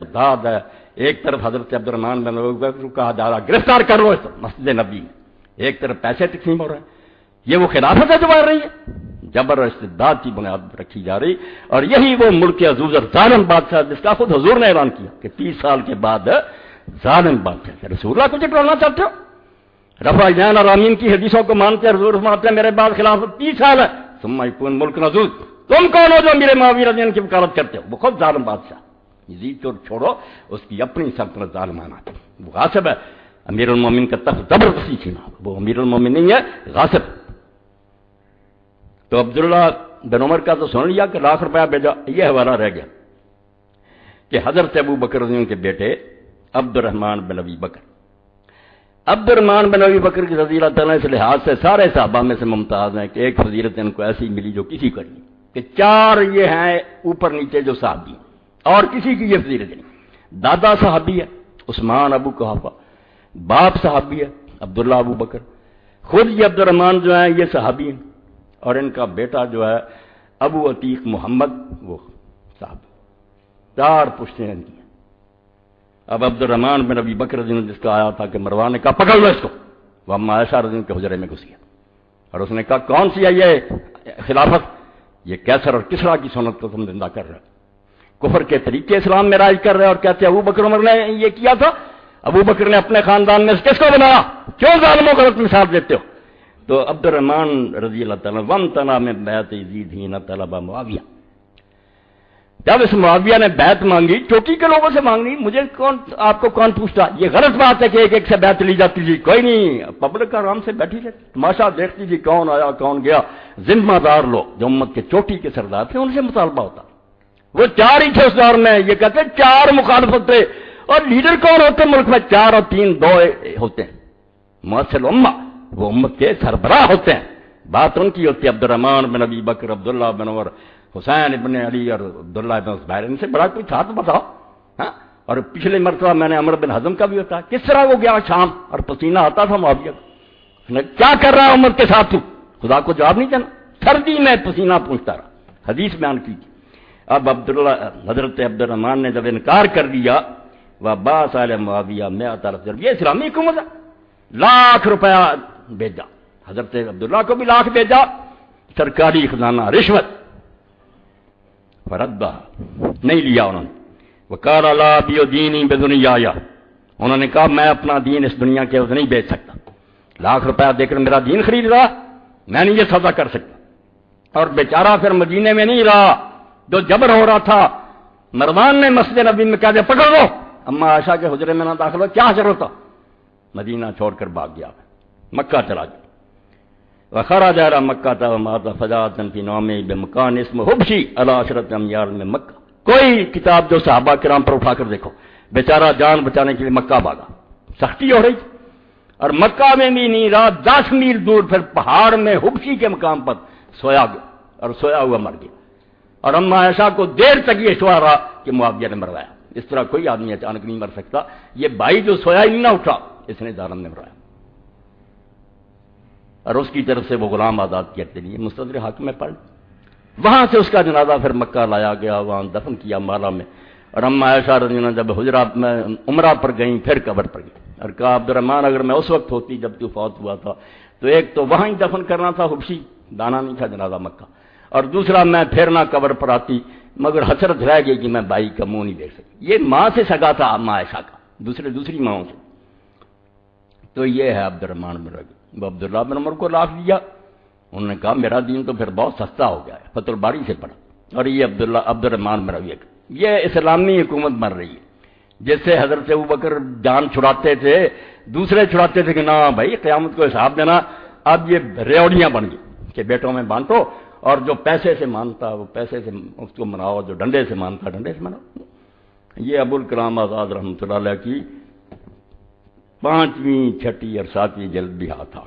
داد ہے، ایک طرف حضرت عبد الرحمن بن عوف کو کہا جا رہا گرفتار کر لو اس مسجد نبی میں، ایک طرف پیسے تقسیم ہو رہے ہیں، یہ وہ خلافت ہے جو بڑھ رہی ہے، جبر اور استبداد کی بنیاد رکھی جا رہی، اور یہی وہ ملک عزوز اور ظالم بادشاہ جس کا خود حضور نے اعلان کیا کہ 30 سال کے بعد ظالم بادشاہ رسول اللہ کو چٹوانا چاہتے ہو؟ رفع جین اور آمین کی حدیثوں کو مانتے ہیں، حضور فرماتے ہیں میرے بعد خلافت 30 سال ہے، ثم یکون ملک عزوز، تم کون ہو جو میرے معاویہ رضی اللہ عنہ کی وکالت کرتے ہو؟ وہ خود ظالم بادشاہ، یزید کو چھوڑو اس کی اپنی سلطنت ظالمانہ تھی، وہ غاصب ہے، امیر المومنین کا تخت زبردستی چھینا، وہ امیر المومنین نہیں ہے، غاصب۔ تو عبداللہ بن عمر کا تو سن لیا کہ لاکھ روپیہ بھیجا، یہ حوالہ رہ گیا کہ حضرت ابو بکر رضی اللہ عنہ کے بیٹے عبد الرحمن بن ابی بکر، عبد الرحمن بن ابی بکر کی رضی اللہ تعالیٰ اس لحاظ سے سارے صحابہ میں سے ممتاز ہیں کہ ایک فضیلت ان کو ایسی ملی جو کسی کو نہیں، کہ 4 یہ ہیں اوپر نیچے جو صحابی ہیں اور کسی کی یہ فضیلت نہیں۔ دادا صحابی ہے عثمان ابو قحافہ، باپ صحابی ہے عبداللہ ابو بکر، خود یہ عبد الرحمن جو ہیں یہ صحابی ہیں، اور ان کا بیٹا جو ہے ابو عتیق محمد وہ صحابی، 4 پشتیں ان کی ہیں۔ اب عبد الرحمن بن ابی بکر رضی اللہ عنہ جس کا آیا تھا کہ مروان نے کہا پکڑ لو اس کو، وہ اما عائشہ رضی اللہ عنہ کے حجرے میں گھس گیا، اور اس نے کہا کون سی ہے یہ خلافت؟ یہ کیسر اور کسرا کی سنت کو تم زندہ کر رہے ہو، کفر کے طریقے اسلام میں رائج کر رہے ہیں، اور کہتے ہیں ابو بکر عمر نے یہ کیا تھا، ابو بکر نے اپنے خاندان میں کس کو بنایا، کیوں ظالموں کو غلط مثال دیتے ہو؟ تو عبد الرحمن رضی اللہ تعالیٰ وامتنع من بیعت یزید حین طلب معاویہ، جب اس معاویہ نے بیعت مانگی چوٹی کے لوگوں سے مانگنی، مجھے آپ کو کون پوچھتا؟ یہ غلط بات ہے کہ ایک ایک سے بیعت لی جاتی تھی، کوئی نہیں، پبلک آرام سے بیٹھی رہتی، تماشا دیکھتی تھی کون آیا کون گیا، ذمہ دار لوگ جو امت کے چوٹی کے سردار تھے ان سے مطالبہ ہوتا، وہ 4 ہی تھے اس دور میں، یہ کہتے 4 مخالفت تھے، اور لیڈر کون ہوتے ملک میں؟ 4 اور 3 2 ہوتے ہیں، مؤثر امہ، وہ امت کے سربراہ ہوتے ہیں، بات ان کی ہوتی ہے، عبد الرحمن بن ابی بکر، عبداللہ بن عمر، حسین ابن علی اور عبداللہ بن زبیر، ان سے بڑا کوئی تھا تو بتاؤ، ہاں؟ اور پچھلے مرتبہ میں نے عمر بن حزم کا بھی ہوتا، کس طرح وہ گیا شام اور پسینہ آتا تھا معاویہ کا، کیا کر رہا امت کے ساتھ تو؟ خدا کو جواب نہیں دینا، سردی میں پسینہ پوچھتا رہا، حدیث بیان کی۔ اب حضرت عبد الرحمن نے جب انکار کر دیا، وبعث علی معاویہ 100 رجل، یہ اسلامی حکومت ہے، لاکھ روپیہ بھیجا، حضرت عبداللہ کو بھی لاکھ بھیجا، سرکاری خزانہ رشوت، فردہ نہیں لیا انہوں نے، وقال لا ابیع دینی بدنیایا، انہوں نے کہا میں اپنا دین اس دنیا کے نہیں بیچ سکتا، لاکھ روپیہ دے کر میرا دین خرید رہا، میں نہیں یہ سودا کر سکتا۔ اور بیچارہ پھر مدینے میں نہیں رہا، جو جبر ہو رہا تھا، مروان نے مسجد نبی میں کہا پکڑ لو، اما عائشہ کے حجرے میں نہ داخل ہو، کیا ضرورت تھا، مدینہ چھوڑ کر بھاگ گیا، مکہ چلا گیا، وخرج الى مکہ ومات فجاء فی نومه بمکان اسم حبشی علی 10 امیال میں مکہ، کوئی کتاب جو صحابہ کرام پر اٹھا کر دیکھو، بیچارہ جان بچانے کے لیے مکہ بھاگا، سختی ہو رہی تھی، اور مکہ میں بھی نہیں رہا، 10 میل دور پھر پہاڑ میں حبشی کے مقام پر سویا گیا، اور سویا ہوا مر گیا، اور اما عائشہ کو دیر تک یہ شعور رہا کہ معاویہ نے مروایا، اس طرح کوئی آدمی اچانک نہیں مر سکتا، یہ بھائی جو سویا ہی نہ اٹھا اس نے ظالم نے مرایا، اور اس کی طرف سے وہ غلام آزاد کرتے لیے مستدرک حاکم میں پڑھ، وہاں سے اس کا جنازہ پھر مکہ لایا گیا، وہاں دفن کیا مالا میں، اور اما عائشہ رضی اللہ عنہ جب حجرات میں عمرہ پر گئیں پھر قبر پر گئی، اور کہا عبد الرحمن اگر میں اس وقت ہوتی جب تو فوت ہوا تھا تو ایک تو وہاں ہی دفن کرنا تھا حبشی، دانا نہیں تھا جنازہ مکہ، اور دوسرا میں پھر نہ قبر پر آتی، مگر حسرت رہ گئی کہ میں بھائی کا منہ نہیں دیکھ سکتی، یہ ماں سے سگا تھا اما عائشہ کا، دوسری ماؤں سے، تو یہ ہے عبد الرحمن بن ربیع، وہ عبداللہ بن عمر کو لاکھ دیا، انہوں نے کہا میرا دین تو پھر بہت سستا ہو گیا ہے، فتح الباری سے پڑھا، اور یہ عبد الرحمن بن ربیع، یہ اسلامی حکومت بن رہی ہے، جس سے حضرت ابوبکر جان چھڑاتے تھے، دوسرے چھڑاتے تھے کہ نہ بھائی قیامت کو حساب دینا، اب یہ ریوڑیاں بن گئی کہ بیٹوں میں بانٹو، اور جو پیسے سے مانتا وہ پیسے سے اس کو مناؤ، جو ڈنڈے سے مانتا ڈنڈے سے مناؤ۔ یہ ابوالکلام آزاد رحمۃ اللہ علیہ کی 5ویں 6ٹھی اور 7ویں جلد بھی ہاتھ آ